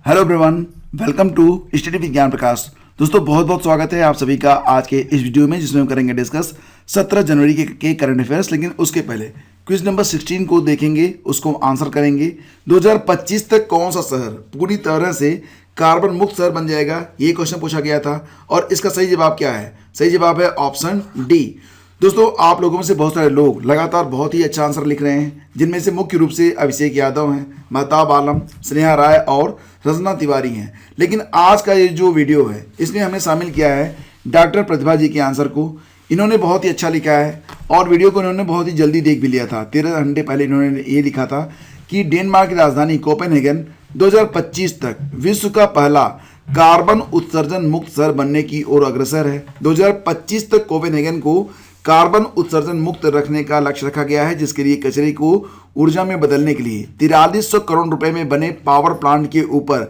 Hello everyone, welcome to study with Gyan Prakash. दोस्तों बहुत बहुत स्वागत है आप सभी का आज के इस वीडियो में, जिसमें हम करेंगे डिस्कस 17 जनवरी के करंट अफेयर्स। लेकिन उसके पहले क्विज नंबर 16 को देखेंगे, उसको आंसर करेंगे। 2025 तक कौन सा शहर पूरी तरह से कार्बन मुक्त शहर बन जाएगा, ये क्वेश्चन पूछा गया था और इसका सही जवाब क्या है? सही जवाब है ऑप्शन डी। दोस्तों आप लोगों में से बहुत सारे लोग लगातार बहुत ही अच्छा आंसर लिख रहे हैं, जिनमें से मुख्य रूप से अभिषेक यादव हैं, महताब आलम, स्नेहा राय और रजना तिवारी हैं। लेकिन आज का ये जो वीडियो है इसमें हमने शामिल किया है डॉक्टर प्रतिभा जी के आंसर को। इन्होंने बहुत ही अच्छा लिखा है और वीडियो को इन्होंने बहुत ही जल्दी देख भी लिया था। 13 घंटे पहले इन्होंने ये लिखा था कि डेनमार्क की राजधानी कोपेनहेगन 2025 तक विश्व का पहला कार्बन उत्सर्जन मुक्त शहर बनने की ओर अग्रसर है। 2025 तक कोपेनहेगन को कार्बन उत्सर्जन मुक्त रखने का लक्ष्य रखा गया है, जिसके लिए कचरे को ऊर्जा में बदलने के लिए 4300 करोड़ रुपए में बने पावर प्लांट के ऊपर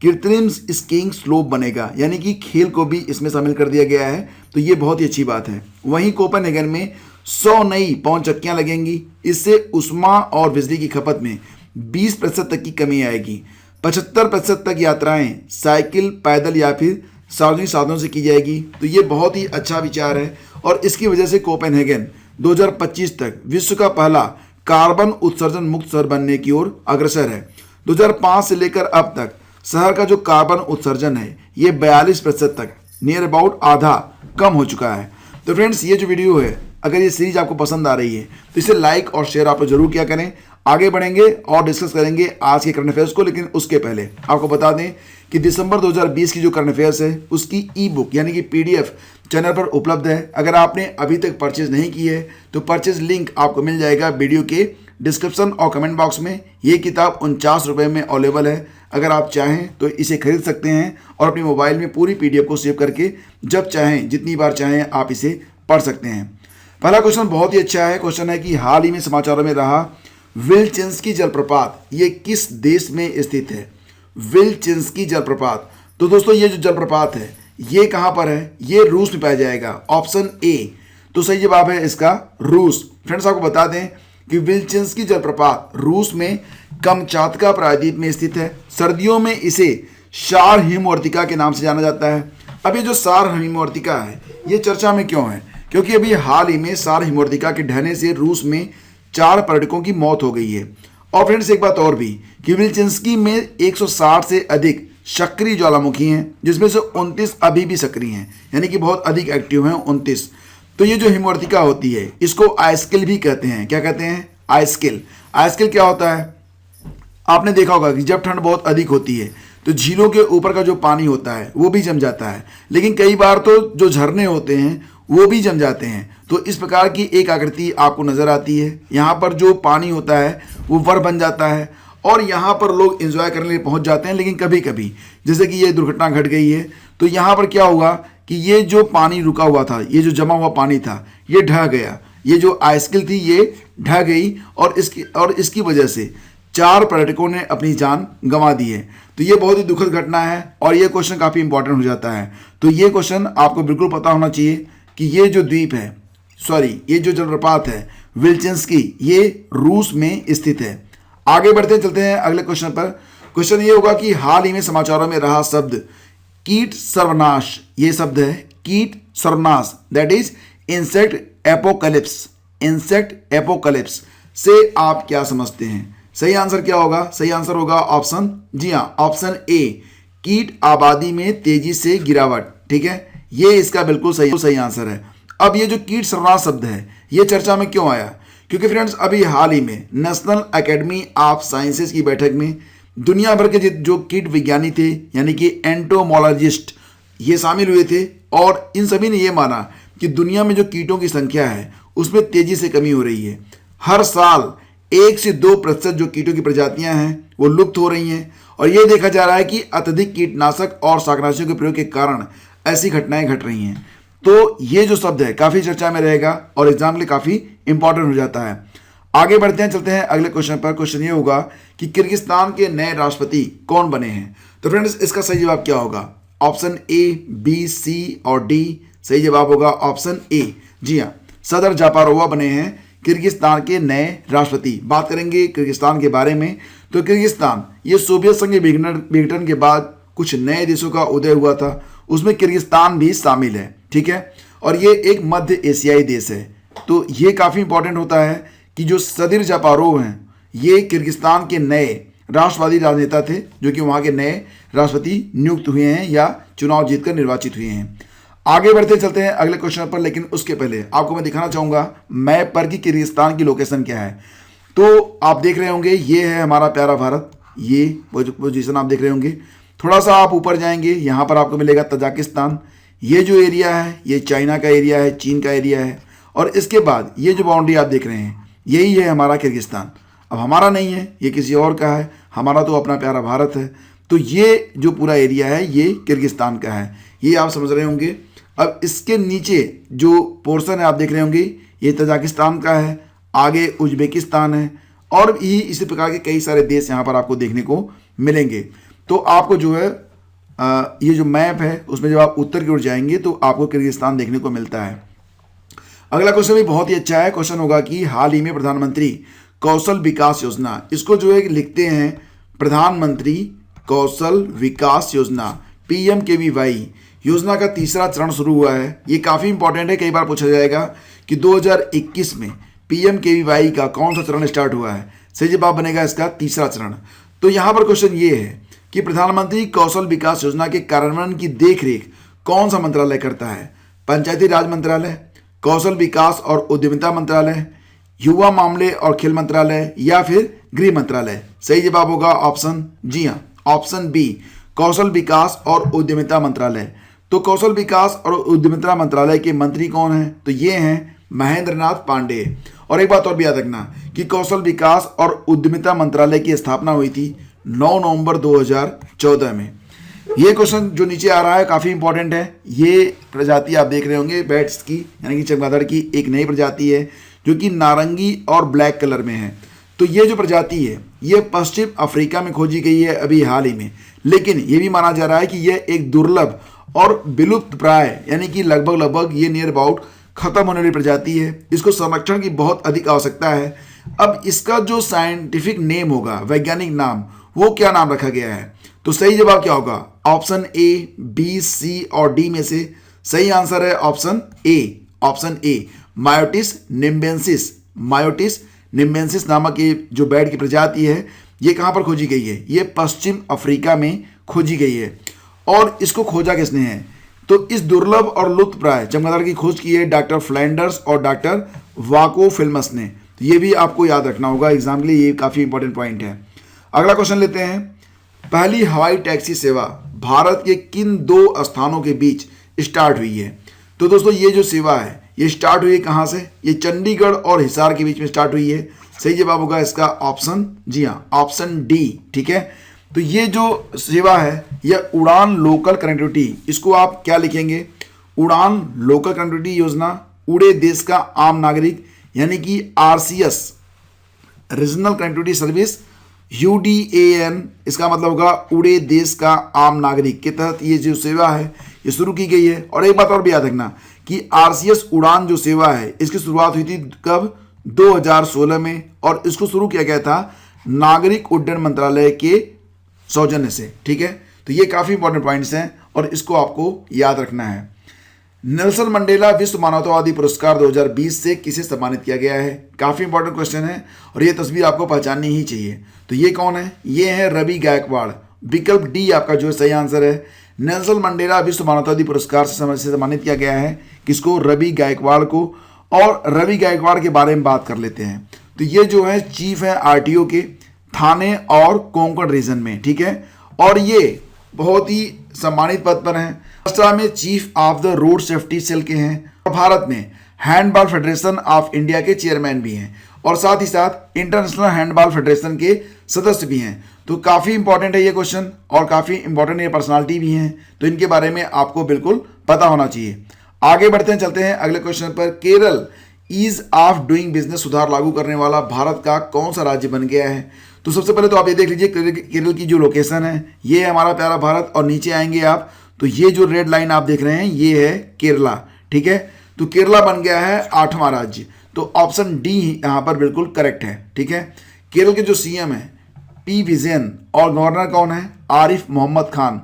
कृत्रिम स्कीइंग स्लोप बनेगा, यानी कि खेल को भी इसमें शामिल कर दिया गया है। तो ये बहुत ही अच्छी बात है। वहीं कोपेनहेगन में 100 नई पवन चक्कियां लगेंगी। इससे ऊष्मा और बिजली की खपत में 20% तक की कमी आएगी। 75% तक यात्राएं साइकिल, पैदल या फिर सार्वजनिक साधनों से की जाएगी। तो ये बहुत ही अच्छा विचार है और इसकी वजह से कोपेनहेगन 2025 तक विश्व का पहला कार्बन उत्सर्जन मुक्त शहर बनने की ओर अग्रसर है। 2005 से लेकर अब तक शहर का जो कार्बन उत्सर्जन है ये 42% तक, नियर अबाउट आधा कम हो चुका है। तो फ्रेंड्स ये जो वीडियो है, अगर ये सीरीज आपको पसंद आ रही है तो इसे लाइक और शेयर आप जरूर किया करें। आगे बढ़ेंगे और डिस्कस करेंगे आज के करंट अफेयर्स को। लेकिन उसके पहले आपको बता दें कि दिसंबर 2020 की जो करंट अफेयर्स है उसकी ई बुक यानी कि PDF चैनल पर उपलब्ध है। अगर आपने अभी तक परचेज नहीं की है तो परचेज लिंक आपको मिल जाएगा वीडियो के डिस्क्रिप्शन और कमेंट बॉक्स में। ये किताब 49 रुपये में अवेलेबल है। अगर आप चाहें तो इसे खरीद सकते हैं और अपने मोबाइल में पूरी PDF को सेव करके जब चाहें, जितनी बार चाहें, आप इसे पढ़ सकते हैं। पहला क्वेश्चन बहुत ही अच्छा है। क्वेश्चन है कि हाल ही में समाचारों में रहा विल्चिंस्की जलप्रपात ये किस देश में स्थित है? विल्चिंस्की जलप्रपात। तो दोस्तों ये जो जलप्रपात है ये कहाँ पर है? ये रूस में पाया जाएगा, ऑप्शन ए। तो सही जवाब है इसका रूस। फ्रेंड्स आपको बता दें कि विल्चिंस्की जलप्रपात रूस में कमचातका प्रायद्वीप में स्थित है। सर्दियों में इसे सार हिमवर्तिका के नाम से जाना जाता है। अब ये जो सार हिमवर्तिका है ये चर्चा में क्यों है? क्योंकि अभी हाल ही में सार हिमवर्तिका के ढहने से रूस में 4 पर्यटकों की मौत हो गई है। और फ्रेंड्स एक बात और भी कि विल्चिंस्की में 160 से अधिक सक्रिय ज्वालामुखी हैं, जिसमें से 29 अभी भी सक्रिय हैं, यानी कि बहुत अधिक एक्टिव हैं 29। तो ये जो हिमवर्तिका होती है इसको आइसकिल भी कहते हैं। क्या कहते हैं? आइसकिल। आइसकिल क्या होता है? आपने देखा होगा कि जब ठंड बहुत अधिक होती है तो झीलों के ऊपर का जो पानी होता है वो भी जम जाता है, लेकिन कई बार तो जो झरने होते हैं वो भी जम जाते हैं। तो इस प्रकार की एक आकृति आपको नजर आती है। यहाँ पर जो पानी होता है वो बर्फ बन जाता है और यहाँ पर लोग एंजॉय करने के लिए पहुँच जाते हैं। लेकिन कभी कभी जैसे कि ये दुर्घटना घट गई है तो यहाँ पर क्या हुआ कि ये जो पानी रुका हुआ था, ये जो जमा हुआ पानी था, ये ढह गया। ये जो आइसकिल थी ये ढह गई और इसकी वजह से 4 पर्यटकों ने अपनी जान गंवा दी है। तो ये बहुत ही दुखद घटना है और ये क्वेश्चन काफ़ी इंपॉर्टेंट हो जाता है। तो ये क्वेश्चन आपको बिल्कुल पता होना चाहिए कि ये जो द्वीप है, ये जो जलप्रपात है विल्चिंस्की, ये रूस में स्थित है। आगे बढ़ते चलते हैं अगले क्वेश्चन पर। क्वेश्चन ये होगा कि हाल ही में समाचारों में रहा शब्द कीट सर्वनाश। ये शब्द है कीट सर्वनाश, that is insect apocalypse. Insect apocalypse से आप क्या समझते हैं? सही आंसर क्या होगा? सही आंसर होगा ऑप्शन, जी हाँ, ऑप्शन ए, कीट आबादी में तेजी से गिरावट। ठीक है, ये इसका बिल्कुल सही आंसर है। अब ये जो कीट सर्वनाश शब्द है ये चर्चा में क्यों आया? क्योंकि फ्रेंड्स अभी हाल ही में नेशनल एकेडमी ऑफ साइंसेज की बैठक में दुनिया भर के जो कीट विज्ञानी थे, यानी कि एंटोमोलॉजिस्ट, ये शामिल हुए थे और इन सभी ने ये माना कि दुनिया में जो कीटों की संख्या है उसमें तेजी से कमी हो रही है। हर साल 1 से 2% जो कीटों की प्रजातियां हैं वो लुप्त हो रही हैं और ये देखा जा रहा है कि अत्यधिक कीटनाशक और शाकनाशियों के प्रयोग के कारण ऐसी घटनाएं घट रही हैं। तो ये जो शब्द है काफ़ी चर्चा में रहेगा और एग्जाम के लिए काफ़ी इंपॉर्टेंट हो जाता है। आगे बढ़ते हैं, चलते हैं अगले क्वेश्चन पर। क्वेश्चन ये होगा कि किर्गिस्तान के नए राष्ट्रपति कौन बने हैं? तो फ्रेंड्स इसका सही जवाब क्या होगा? ऑप्शन ए, बी, सी और डी। सही जवाब होगा ऑप्शन ए। जी हाँ, सदर जापारोवा बने हैं किर्गिस्तान के नए राष्ट्रपति। बात करेंगे किर्गिस्तान के बारे में तो किर्गिस्तान ये सोवियत संघ के विघटन के बाद कुछ नए देशों का उदय हुआ था, उसमें किर्गिस्तान भी शामिल है, ठीक है। और ये एक मध्य एशियाई देश है। तो ये काफ़ी इंपॉर्टेंट होता है कि जो सदिर जापारोव हैं ये किर्गिस्तान के नए राष्ट्रवादी राजनेता थे, जो कि वहाँ के नए राष्ट्रपति नियुक्त हुए हैं या चुनाव जीतकर निर्वाचित हुए हैं। आगे बढ़ते चलते हैं अगले क्वेश्चन पर, लेकिन उसके पहले आपको मैं दिखाना चाहूँगा मैप पर कि किर्गिस्तान की लोकेशन क्या है। तो आप देख रहे होंगे ये है हमारा प्यारा भारत, ये पोजीशन आप देख रहे होंगे। थोड़ा सा आप ऊपर जाएंगे, यहाँ पर आपको मिलेगा तजाकिस्तान। ये जो एरिया है ये चाइना का एरिया है, चीन का एरिया है। और इसके बाद ये जो बाउंड्री आप देख रहे हैं यही है हमारा किर्गिस्तान। अब हमारा नहीं है, ये किसी और का है, हमारा तो अपना प्यारा भारत है। तो ये जो पूरा एरिया है ये किर्गिस्तान का है, ये आप समझ रहे होंगे। अब इसके नीचे जो पोर्शन है आप देख रहे होंगे ये तजाकिस्तान का है, आगे उज्बेकिस्तान है, और भी इसी प्रकार के कई सारे देश यहाँ पर आपको देखने को मिलेंगे। तो आपको जो है ये जो मैप है उसमें जब आप उत्तर की ओर जाएंगे तो आपको किर्गिस्तान देखने को मिलता है। अगला क्वेश्चन भी बहुत ही अच्छा है। क्वेश्चन होगा कि हाल ही में प्रधानमंत्री कौशल विकास योजना, इसको जो है लिखते हैं प्रधानमंत्री कौशल विकास योजना, PMKVY योजना का तीसरा चरण शुरू हुआ है। ये काफ़ी इंपॉर्टेंट है, कई बार पूछा जाएगा कि 2021 में PMKVY का कौन सा चरण स्टार्ट हुआ है। सही जवाब बनेगा इसका तीसरा चरण। तो यहाँ पर क्वेश्चन ये है कि प्रधानमंत्री कौशल विकास योजना के कार्यान्वयन की देखरेख कौन सा मंत्रालय करता है। पंचायती राज मंत्रालय, कौशल विकास और उद्यमिता मंत्रालय, युवा मामले और खेल मंत्रालय, या फिर गृह मंत्रालय। सही जवाब होगा ऑप्शन जी हाँ, ऑप्शन बी, कौशल विकास और उद्यमिता मंत्रालय। तो कौशल विकास और उद्यमिता मंत्रालय के मंत्री कौन हैं? तो ये हैं महेंद्र नाथ पांडे। और एक बात और भी याद रखना कि कौशल विकास और उद्यमिता मंत्रालय की स्थापना हुई थी 9 नवंबर 2014 में। ये क्वेश्चन जो नीचे आ रहा है काफ़ी इंपॉर्टेंट है। ये प्रजाति आप देख रहे होंगे बैट्स की, यानी कि चमगादड़ की एक नई प्रजाति है जो कि नारंगी और ब्लैक कलर में है। तो ये जो प्रजाति है ये पश्चिम अफ्रीका में खोजी गई है अभी हाल ही में, लेकिन ये भी माना जा रहा है कि यह एक दुर्लभ और विलुप्त प्राय, यानी कि लगभग ये नियर अबाउट खत्म होने वाली प्रजाति है। इसको संरक्षण की बहुत अधिक आवश्यकता है। अब इसका जो साइंटिफिक नेम होगा, वैज्ञानिक नाम, वो क्या नाम रखा गया है? तो सही जवाब क्या होगा? ऑप्शन ए, बी, सी और डी में से सही आंसर है ऑप्शन ए। Option A, मायोटिस निम्बेंसिस। मायोटिस निम्बेंसिस नामक ये जो बैट की प्रजाति है ये कहाँ पर खोजी गई है? ये पश्चिम अफ्रीका में खोजी गई है। और इसको खोजा किसने है? तो इस दुर्लभ और लुप्त प्राय चमगादड़ की खोज की है डॉक्टर फ्लैंडर्स और डॉक्टर वाको फिल्मस ने। तो ये भी आपको याद रखना होगा एग्जाम के लिए, ये काफ़ी इंपॉर्टेंट पॉइंट है। अगला क्वेश्चन लेते हैं। पहली हवाई टैक्सी सेवा भारत के किन दो स्थानों के बीच स्टार्ट हुई है? तो दोस्तों ये जो सेवा है ये स्टार्ट हुई है कहाँ से? ये चंडीगढ़ और हिसार के बीच में स्टार्ट हुई है। सही जवाब होगा इसका ऑप्शन जी हाँ, ऑप्शन डी। ठीक है, तो ये जो सेवा है यह उड़ान लोकल कनेक्टिविटी, इसको आप क्या लिखेंगे? उड़ान लोकल कनेक्टिविटी योजना, उड़े देश का आम नागरिक, यानी कि RCS regional connectivity service, UDAN इसका मतलब होगा उड़े देश का आम नागरिक के तहत ये जो सेवा है ये शुरू की गई है। और एक बात और भी याद रखना कि RCS उड़ान जो सेवा है इसकी शुरुआत हुई थी कब? 2016 में, और इसको शुरू किया गया था नागरिक उड्डयन मंत्रालय के सौजन्य से। ठीक है, तो ये काफ़ी इंपॉर्टेंट पॉइंट्स हैं और इसको आपको याद रखना है। नेल्सन मंडेला विश्व मानवतावादी पुरस्कार 2020 से किसे सम्मानित किया गया है? काफ़ी इंपॉर्टेंट क्वेश्चन है और ये तस्वीर आपको पहचाननी ही चाहिए। तो ये कौन है? ये है रवि गायकवाड़। विकल्प डी आपका जो सही आंसर है। नेल्सन मंडेला विश्व मानवतावादी पुरस्कार से सम्मानित किया गया है किसको? रवि गायकवाड़ को। और रवि गायकवाड़ के बारे में बात कर लेते हैं। तो ये जो है चीफ है RTO के थाने और कोंकण रीजन में। ठीक है, और ये बहुत ही सम्मानित पद पर हैं। महाराष्ट्र में chief of the road safety cell के हैं और भारत में हैंडबॉल फेडरेशन ऑफ इंडिया के चेयरमैन भी हैं और साथ ही साथ इंटरनेशनल हैंडबॉल फेडरेशन के सदस्य भी हैं। तो काफ़ी इंपॉर्टेंट है ये क्वेश्चन और काफ़ी इंपॉर्टेंट ये पर्सनालिटी भी हैं, तो इनके बारे में आपको बिल्कुल पता होना चाहिए। आगे बढ़ते हैं, चलते हैं अगले क्वेश्चन पर। Kerala ease of doing business सुधार लागू करने वाला भारत का कौन सा राज्य बन गया है? तो सबसे पहले तो आप ये देख लीजिए केरल की जो लोकेशन है ये है हमारा प्यारा भारत, और नीचे आएंगे आप तो ये जो रेड लाइन आप देख रहे हैं ये है केरला। ठीक है, तो केरला बन गया है 8वां राज्य। तो ऑप्शन डी यहाँ पर बिल्कुल करेक्ट है। ठीक है, केरल के जो CM है पी विजयन और गवर्नर कौन है? आरिफ मोहम्मद खान।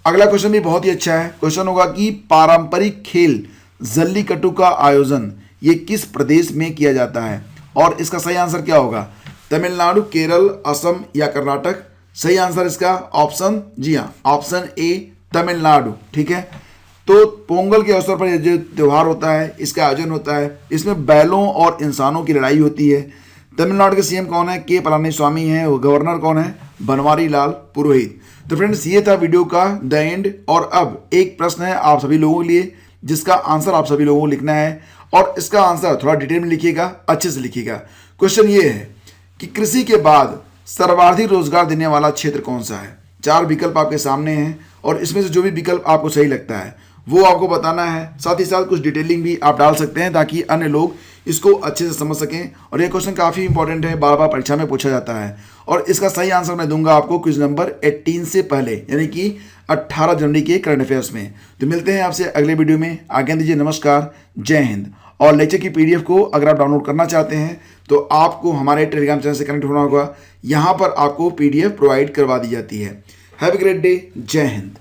अगला क्वेश्चन भी बहुत ही अच्छा है। क्वेश्चन होगा कि पारंपरिक खेल जल्लीकट्टू का आयोजन ये किस प्रदेश में किया जाता है? और इसका सही आंसर क्या होगा? तमिलनाडु, केरल, असम या कर्नाटक? सही आंसर इसका ऑप्शन, जी हाँ, ऑप्शन ए तमिलनाडु। ठीक है, तो पोंगल के अवसर पर यह जो त्यौहार होता है इसका आयोजन होता है। इसमें बैलों और इंसानों की लड़ाई होती है। तमिलनाडु के सीएम कौन है? के पलानीस्वामी हैं। वो गवर्नर कौन है? बनवारी लाल पुरोहित। तो फ्रेंड्स, ये था वीडियो का द एंड। और अब एक प्रश्न है आप सभी लोगों के लिए, जिसका आंसर आप सभी लोगों को लिखना है, और इसका आंसर थोड़ा डिटेल में लिखिएगा, अच्छे से लिखिएगा। क्वेश्चन ये है कि कृषि के बाद सर्वाधिक रोजगार देने वाला क्षेत्र कौन सा है? 4 विकल्प आपके सामने हैं और इसमें से जो भी विकल्प आपको सही लगता है वो आपको बताना है। साथ ही साथ कुछ डिटेलिंग भी आप डाल सकते हैं ताकि अन्य लोग इसको अच्छे से समझ सकें। और ये क्वेश्चन काफ़ी इंपॉर्टेंट है, बार बार परीक्षा में पूछा जाता है। और इसका सही आंसर मैं दूंगा आपको क्विज नंबर 18 से पहले, यानी कि 18 जनवरी के करंट अफेयर्स में। तो मिलते हैं आपसे अगले वीडियो में। आज्ञा दीजिए, नमस्कार, जय हिंद। और लेक्चर की पीडीएफ को अगर आप डाउनलोड करना चाहते हैं तो आपको हमारे टेलीग्राम चैनल से कनेक्ट होना होगा। यहाँ पर आपको पीडीएफ प्रोवाइड करवा दी जाती है। हैव ए ग्रेट डे, जय हिंद।